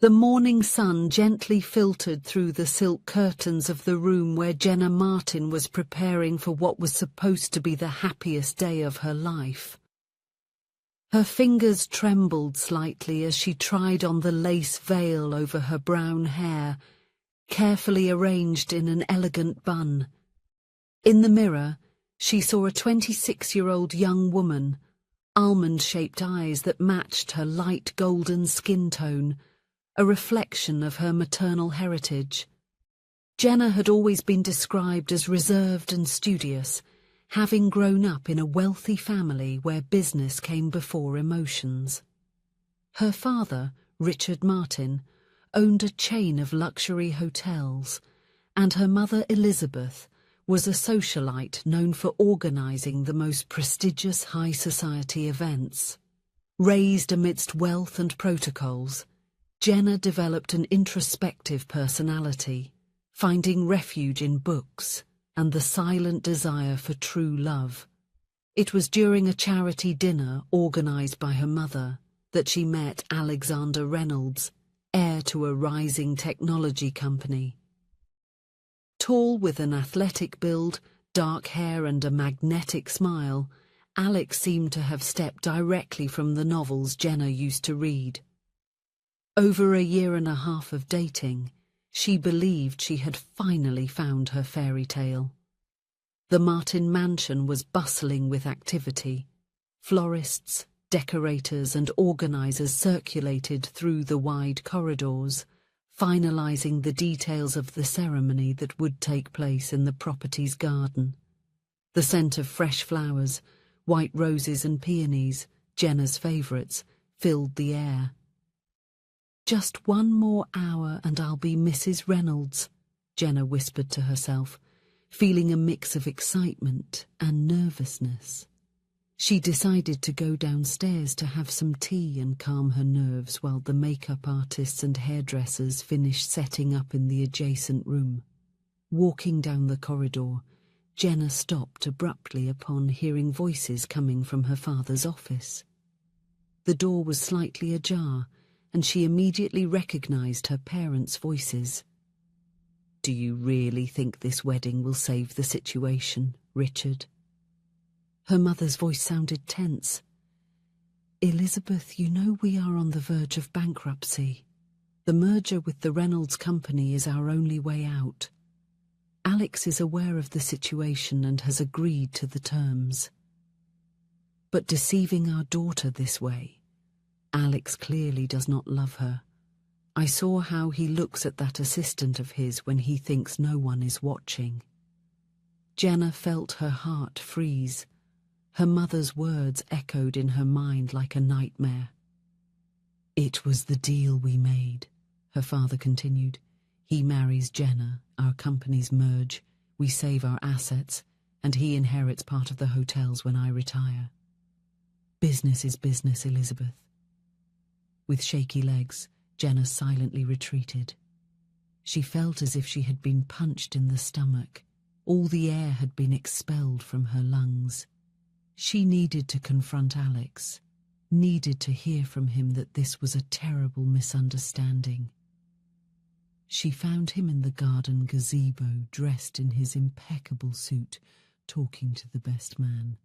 The morning sun gently filtered through the silk curtains of the room where Jenna Martin was preparing for what was supposed to be the happiest day of her life. Her fingers trembled slightly as she tried on the lace veil over her brown hair, carefully arranged in an elegant bun. In the mirror, she saw a 26-year-old young woman, almond-shaped eyes that matched her light golden skin tone, a reflection of her maternal heritage. Jenna had always been described as reserved and studious, having grown up in a wealthy family where business came before emotions. Her father, Richard Martin, owned a chain of luxury hotels, and her mother, Elizabeth, was a socialite known for organising the most prestigious high society events. Raised amidst wealth and protocols, Jenna developed an introspective personality, finding refuge in books and the silent desire for true love. It was during a charity dinner organised by her mother that she met Alexander Reynolds, heir to a rising technology company. Tall with an athletic build, dark hair and a magnetic smile, Alex seemed to have stepped directly from the novels Jenna used to read. Over a year and a half of dating, she believed she had finally found her fairy tale. The Martin mansion was bustling with activity. Florists, decorators and organisers circulated through the wide corridors, finalising the details of the ceremony that would take place in the property's garden. The scent of fresh flowers, white roses and peonies, Jenna's favourites, filled the air. "Just one more hour and I'll be Mrs. Reynolds," Jenna whispered to herself, feeling a mix of excitement and nervousness. She decided to go downstairs to have some tea and calm her nerves while the makeup artists and hairdressers finished setting up in the adjacent room. Walking down the corridor, Jenna stopped abruptly upon hearing voices coming from her father's office. The door was slightly ajar, and she immediately recognized her parents' voices. "Do you really think this wedding will save the situation, Richard?" Her mother's voice sounded tense. "Elizabeth, you know we are on the verge of bankruptcy. The merger with the Reynolds company is our only way out. Alex is aware of the situation and has agreed to the terms. But deceiving our daughter this way, Alex clearly does not love her. I saw how he looks at that assistant of his when he thinks no one is watching." Jenna felt her heart freeze. Her mother's words echoed in her mind like a nightmare. "It was the deal we made," her father continued. "He marries Jenna, our companies merge, we save our assets, and he inherits part of the hotels when I retire. Business is business, Elizabeth." With shaky legs, Jenna silently retreated. She felt as if she had been punched in the stomach. All the air had been expelled from her lungs. She needed to confront Alex, needed to hear from him that this was a terrible misunderstanding. She found him in the garden gazebo, dressed in his impeccable suit, talking to the best man.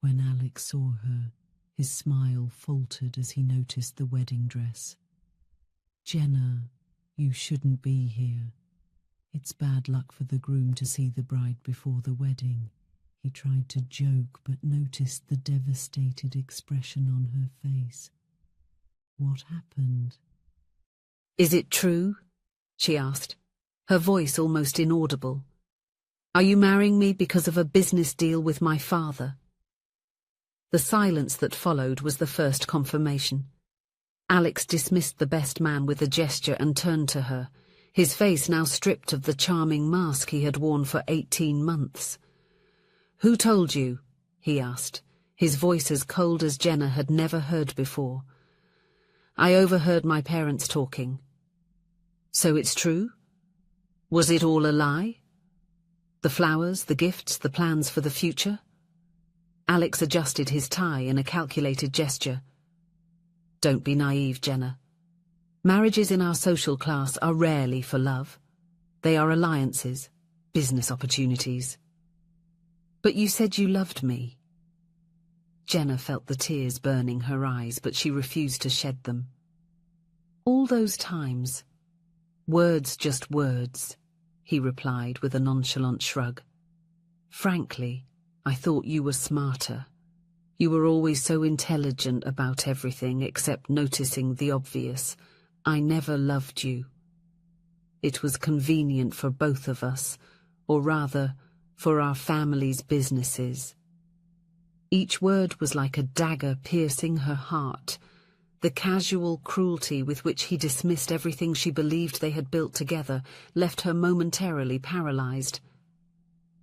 When Alex saw her, his smile faltered as he noticed the wedding dress. "Jenna, you shouldn't be here. It's bad luck for the groom to see the bride before the wedding." He tried to joke but noticed the devastated expression on her face. "What happened?" "Is it true?" she asked, her voice almost inaudible. "Are you marrying me because of a business deal with my father?" The silence that followed was the first confirmation. Alex dismissed the best man with a gesture and turned to her, his face now stripped of the charming mask he had worn for 18 months. "Who told you?" he asked, his voice as cold as Jenna had never heard before. "I overheard my parents talking." "So it's true? Was it all a lie? The flowers, the gifts, the plans for the future?" Alex adjusted his tie in a calculated gesture. "Don't be naive, Jenna. Marriages in our social class are rarely for love. They are alliances, business opportunities. But you said you loved me. Jenna felt the tears burning her eyes, but she refused to shed them. All those times. Words, just words, he replied with a nonchalant shrug. Frankly, I thought you were smarter. You were always so intelligent about everything except noticing the obvious. I never loved you. It was convenient for both of us, or rather, for our family's businesses. Each word was like a dagger piercing her heart. The casual cruelty with which he dismissed everything she believed they had built together left her momentarily paralyzed.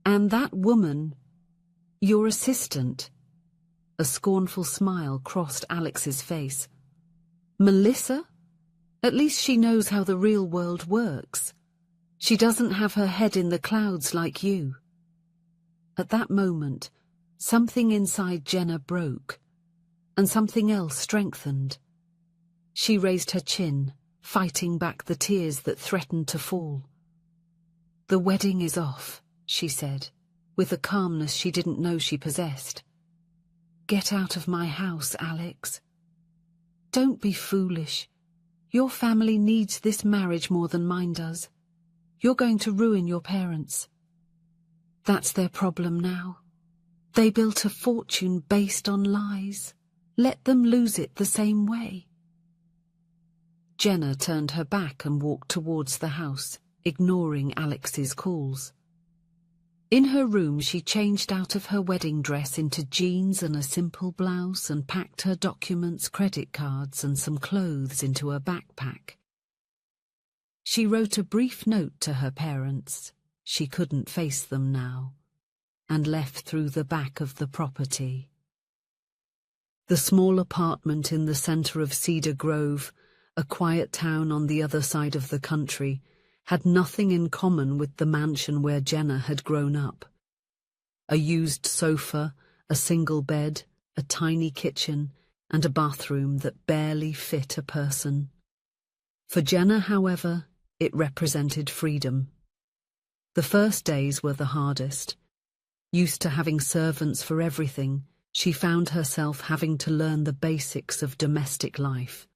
And that woman, your assistant. A scornful smile crossed Alex's face. Melissa? At least she knows how the real world works. She doesn't have her head in the clouds like you. At that moment, something inside Jenna broke, and something else strengthened. She raised her chin, fighting back the tears that threatened to fall. The wedding is off, she said, with a calmness she didn't know she possessed. Get out of my house, Alex. Don't be foolish. Your family needs this marriage more than mine does. You're going to ruin your parents. That's their problem now. They built a fortune based on lies. Let them lose it the same way. Jenna turned her back and walked towards the house, ignoring Alex's calls. In her room, she changed out of her wedding dress into jeans and a simple blouse and packed her documents, credit cards, and some clothes into a backpack. She wrote a brief note to her parents. She couldn't face them now, and left through the back of the property. The small apartment in the center of Cedar Grove, a quiet town on the other side of the country, had nothing in common with the mansion where Jenna had grown up. A used sofa, a single bed, a tiny kitchen, and a bathroom that barely fit a person. For Jenna, however, it represented freedom. The first days were the hardest. Used to having servants for everything, she found herself having to learn the basics of domestic life.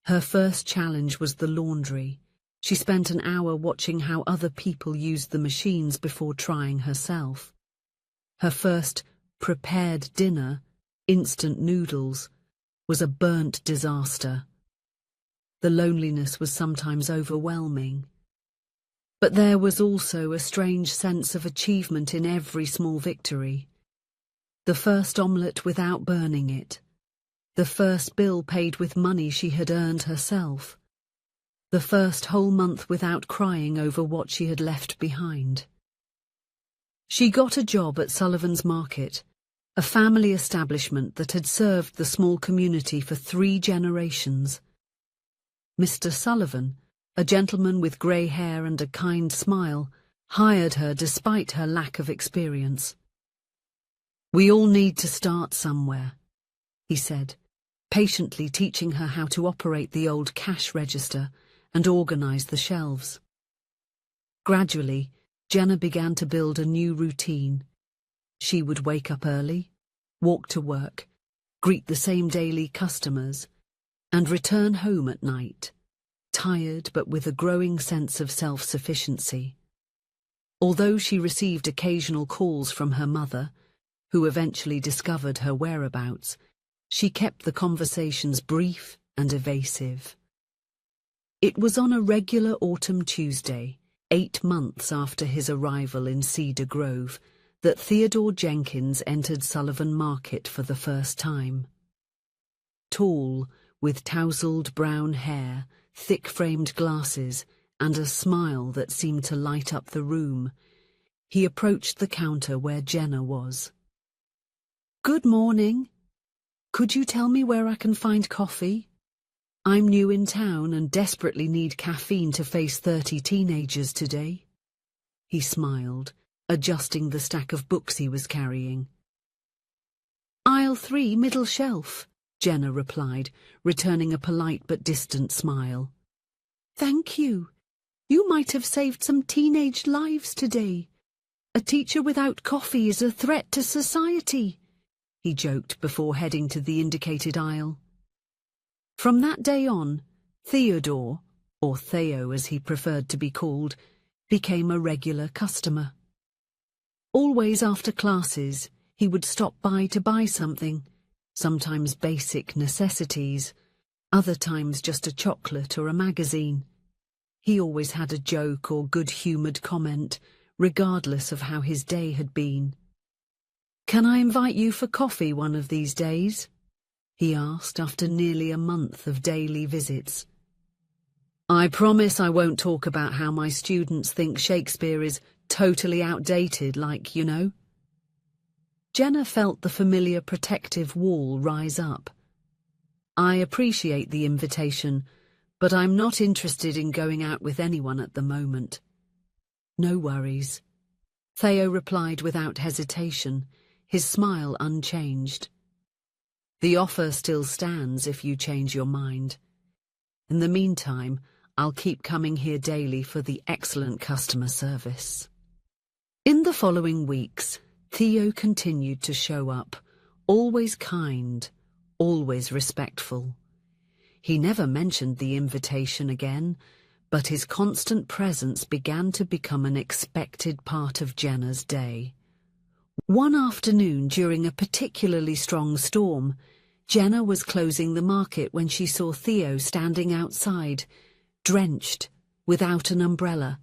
Her first challenge was the laundry. She spent an hour watching how other people used the machines before trying herself. Her first prepared dinner, instant noodles, was a burnt disaster. The loneliness was sometimes overwhelming. But there was also a strange sense of achievement in every small victory. The first omelette without burning it. The first bill paid with money she had earned herself. The first whole month without crying over what she had left behind. She got a job at Sullivan's Market, a family establishment that had served the small community for 3 generations. Mr. Sullivan, a gentleman with grey hair and a kind smile, hired her despite her lack of experience. "We all need to start somewhere," he said, patiently teaching her how to operate the old cash register and organize the shelves. Gradually, Jenna began to build a new routine. She would wake up early, walk to work, greet the same daily customers, and return home at night, tired but with a growing sense of self-sufficiency. Although she received occasional calls from her mother, who eventually discovered her whereabouts, she kept the conversations brief and evasive. It was on a regular autumn Tuesday, 8 months after his arrival in Cedar Grove, that Theodore Jenkins entered Sullivan Market for the first time. Tall, with tousled brown hair, thick-framed glasses, and a smile that seemed to light up the room, he approached the counter where Jenna was. "Good morning. Could you tell me where I can find coffee? I'm new in town and desperately need caffeine to face 30 teenagers today." He smiled, adjusting the stack of books he was carrying. "Aisle 3, middle shelf," Jenna replied, returning a polite but distant smile. Thank you. You might have saved some teenage lives today. A teacher without coffee is a threat to society, he joked before heading to the indicated aisle. From that day on, Theodore, or Theo as he preferred to be called, became a regular customer. Always after classes, he would stop by to buy something, sometimes basic necessities, other times just a chocolate or a magazine. He always had a joke or good-humoured comment, regardless of how his day had been. "Can I invite you for coffee one of these days?" he asked after nearly a month of daily visits. "I promise I won't talk about how my students think Shakespeare is totally outdated, like, you know." Jenna felt the familiar protective wall rise up. "I appreciate the invitation, but I'm not interested in going out with anyone at the moment." "No worries," Theo replied without hesitation, his smile unchanged. "The offer still stands if you change your mind. In the meantime, I'll keep coming here daily for the excellent customer service." In the following weeks, Theo continued to show up, always kind, always respectful. He never mentioned the invitation again, but his constant presence began to become an expected part of Jenna's day. One afternoon during a particularly strong storm, Jenna was closing the market when she saw Theo standing outside, drenched, without an umbrella.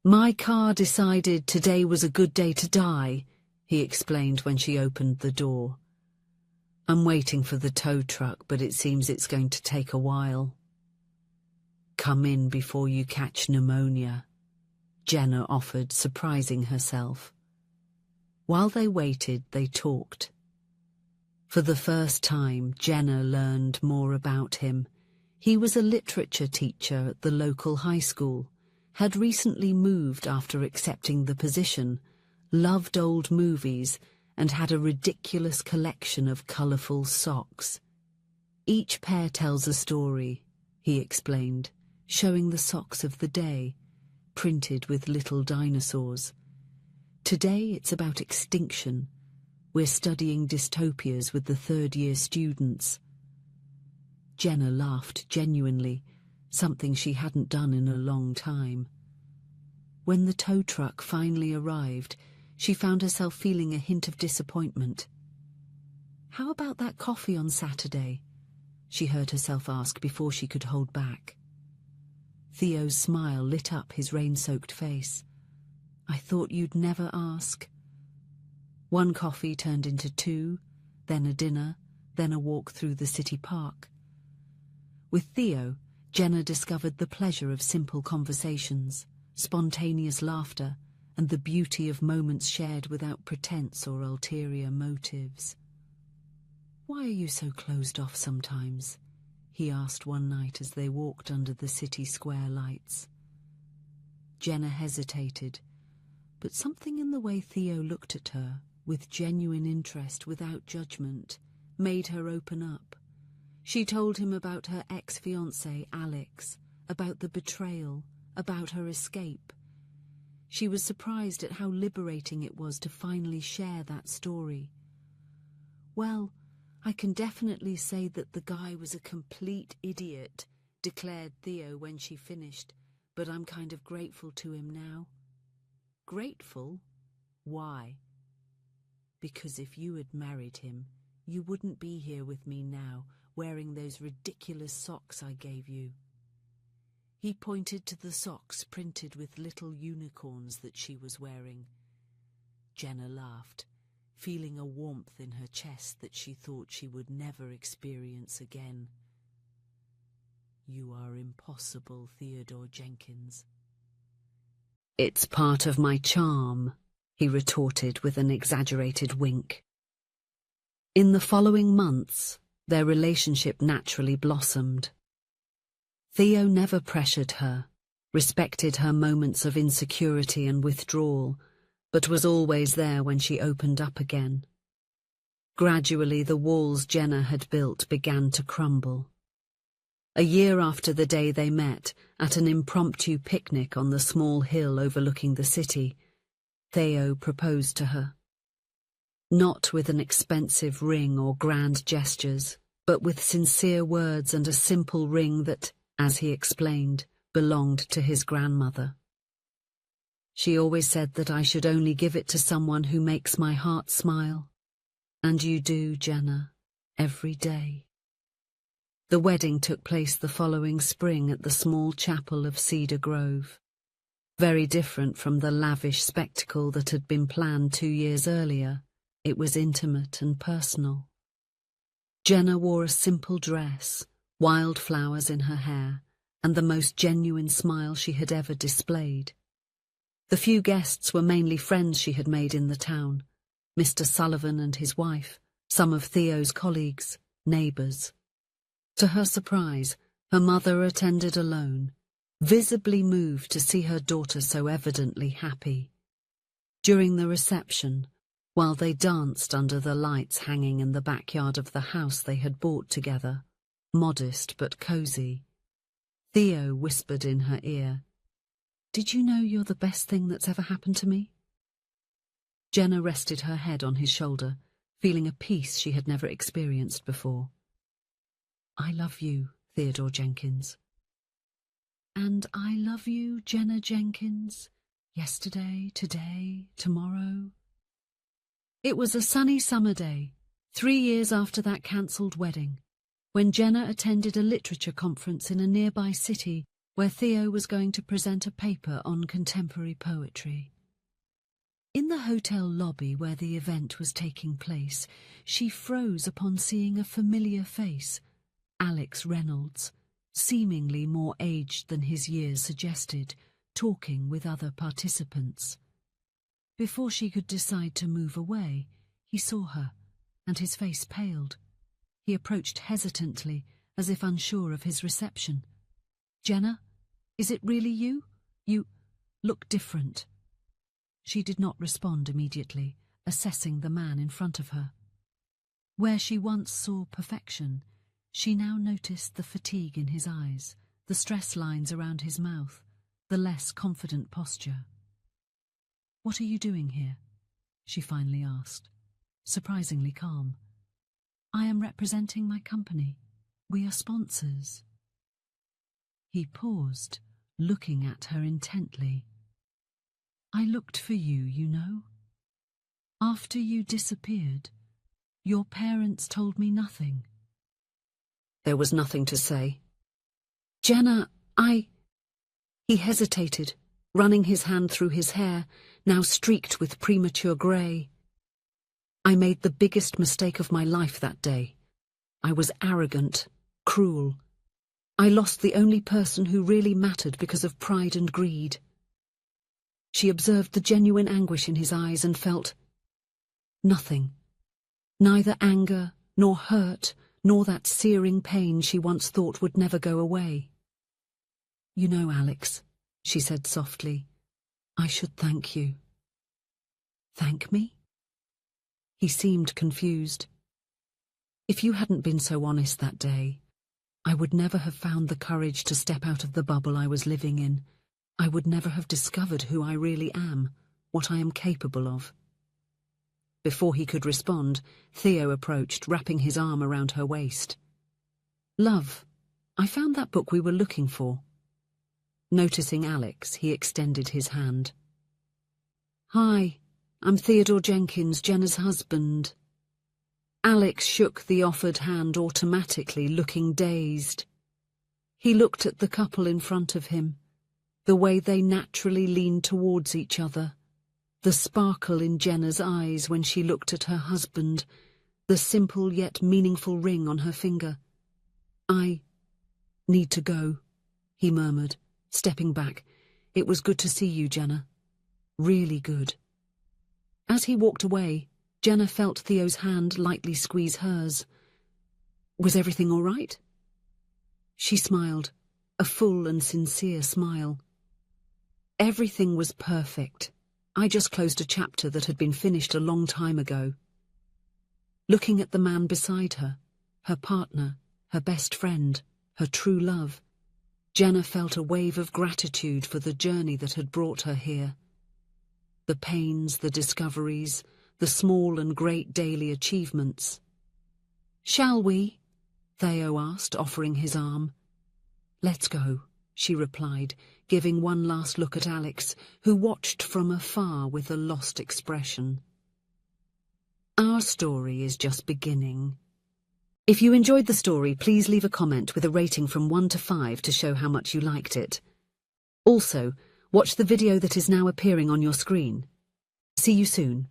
"My car decided today was a good day to die," he explained when she opened the door. "I'm waiting for the tow truck, but it seems it's going to take a while." "Come in before you catch pneumonia," Jenna offered, surprising herself. While they waited, they talked. For the first time, Jenna learned more about him. He was a literature teacher at the local high school, had recently moved after accepting the position, loved old movies, and had a ridiculous collection of colourful socks. "Each pair tells a story," he explained, showing the socks of the day, printed with little dinosaurs. "Today it's about extinction. We're studying dystopias with the third-year students." Jenna laughed genuinely, something she hadn't done in a long time. When the tow truck finally arrived, she found herself feeling a hint of disappointment. "How about that coffee on Saturday?" she heard herself ask before she could hold back. Theo's smile lit up his rain-soaked face. "I thought you'd never ask." One coffee turned into two, then a dinner, then a walk through the city park. With Theo, Jenna discovered the pleasure of simple conversations, spontaneous laughter, and the beauty of moments shared without pretense or ulterior motives. "Why are you so closed off sometimes?" he asked one night as they walked under the city square lights. Jenna hesitated, but something in the way Theo looked at her, with genuine interest without judgment, made her open up. She told him about her ex-fiancé, Alex, about the betrayal, about her escape. She was surprised at how liberating it was to finally share that story. "Well, I can definitely say that the guy was a complete idiot," declared Theo when she finished, "but I'm kind of grateful to him now." "Grateful? Why?" "Because if you had married him, you wouldn't be here with me now, wearing those ridiculous socks I gave you." He pointed to the socks printed with little unicorns that she was wearing. Jenna laughed, feeling a warmth in her chest that she thought she would never experience again. "You are impossible, Theodore Jenkins." "It's part of my charm," he retorted with an exaggerated wink. In the following months, their relationship naturally blossomed. Theo never pressured her, respected her moments of insecurity and withdrawal, but was always there when she opened up again. Gradually, the walls Jenna had built began to crumble. A year after the day they met, at an impromptu picnic on the small hill overlooking the city, Theo proposed to her. Not with an expensive ring or grand gestures, but with sincere words and a simple ring that, as he explained, belonged to his grandmother. She always said that I should only give it to someone who makes my heart smile. And you do, Jenna, every day. The wedding took place the following spring at the small chapel of Cedar Grove. Very different from the lavish spectacle that had been planned 2 years earlier, it was intimate and personal. Jenna wore a simple dress, wildflowers in her hair, and the most genuine smile she had ever displayed. The few guests were mainly friends she had made in the town, Mr. Sullivan and his wife, some of Theo's colleagues, neighbours. To her surprise, her mother attended alone, visibly moved to see her daughter so evidently happy. During the reception, while they danced under the lights hanging in the backyard of the house they had bought together, modest but cosy, Theo whispered in her ear, "Did you know you're the best thing that's ever happened to me?" Jenna rested her head on his shoulder, feeling a peace she had never experienced before. "I love you, Theodore Jenkins." "And I love you, Jenna Jenkins. Yesterday, today, tomorrow." It was a sunny summer day, 3 years after that cancelled wedding, when Jenna attended a literature conference in a nearby city where Theo was going to present a paper on contemporary poetry. In the hotel lobby where the event was taking place, she froze upon seeing a familiar face, Alex Reynolds, seemingly more aged than his years suggested, talking with other participants. Before she could decide to move away, he saw her, and his face paled. He approached hesitantly, as if unsure of his reception. "Jenna, is it really you? You look different." She did not respond immediately, assessing the man in front of her. Where she once saw perfection, she now noticed the fatigue in his eyes, the stress lines around his mouth, the less confident posture. "What are you doing here?" she finally asked, surprisingly calm. "I am representing my company. We are sponsors." He paused, looking at her intently. "I looked for you, you know. After you disappeared, your parents told me nothing." There was nothing to say. "Jenna, He hesitated, running his hand through his hair, now streaked with premature grey. "I made the biggest mistake of my life that day. I was arrogant, cruel. I lost the only person who really mattered because of pride and greed." She observed the genuine anguish in his eyes and felt nothing. Neither anger, nor hurt, nor that searing pain she once thought would never go away. "You know, Alex," she said softly, "I should thank you." "Thank me?" He seemed confused. "If you hadn't been so honest that day, I would never have found the courage to step out of the bubble I was living in. I would never have discovered who I really am, what I am capable of." Before he could respond, Theo approached, wrapping his arm around her waist. "Love, I found that book we were looking for." Noticing Alex, he extended his hand. "Hi, I'm Theodore Jenkins, Jenna's husband." Alex shook the offered hand automatically, looking dazed. He looked at the couple in front of him, the way they naturally leaned towards each other, the sparkle in Jenna's eyes when she looked at her husband, the simple yet meaningful ring on her finger. "I need to go," he murmured, stepping back. "It was good to see you, Jenna. Really good." As he walked away, Jenna felt Theo's hand lightly squeeze hers. "Was everything all right?" She smiled, a full and sincere smile. "Everything was perfect. I just closed a chapter that had been finished a long time ago." Looking at the man beside her, her partner, her best friend, her true love, Jenna felt a wave of gratitude for the journey that had brought her here. The pains, the discoveries, the small and great daily achievements. "Shall we?" Theo asked, offering his arm. "Let's go," she replied, giving one last look at Alex, who watched from afar with a lost expression. Our story is just beginning. If you enjoyed the story, please leave a comment with a rating from 1 to 5 to show how much you liked it. Also, watch the video that is now appearing on your screen. See you soon.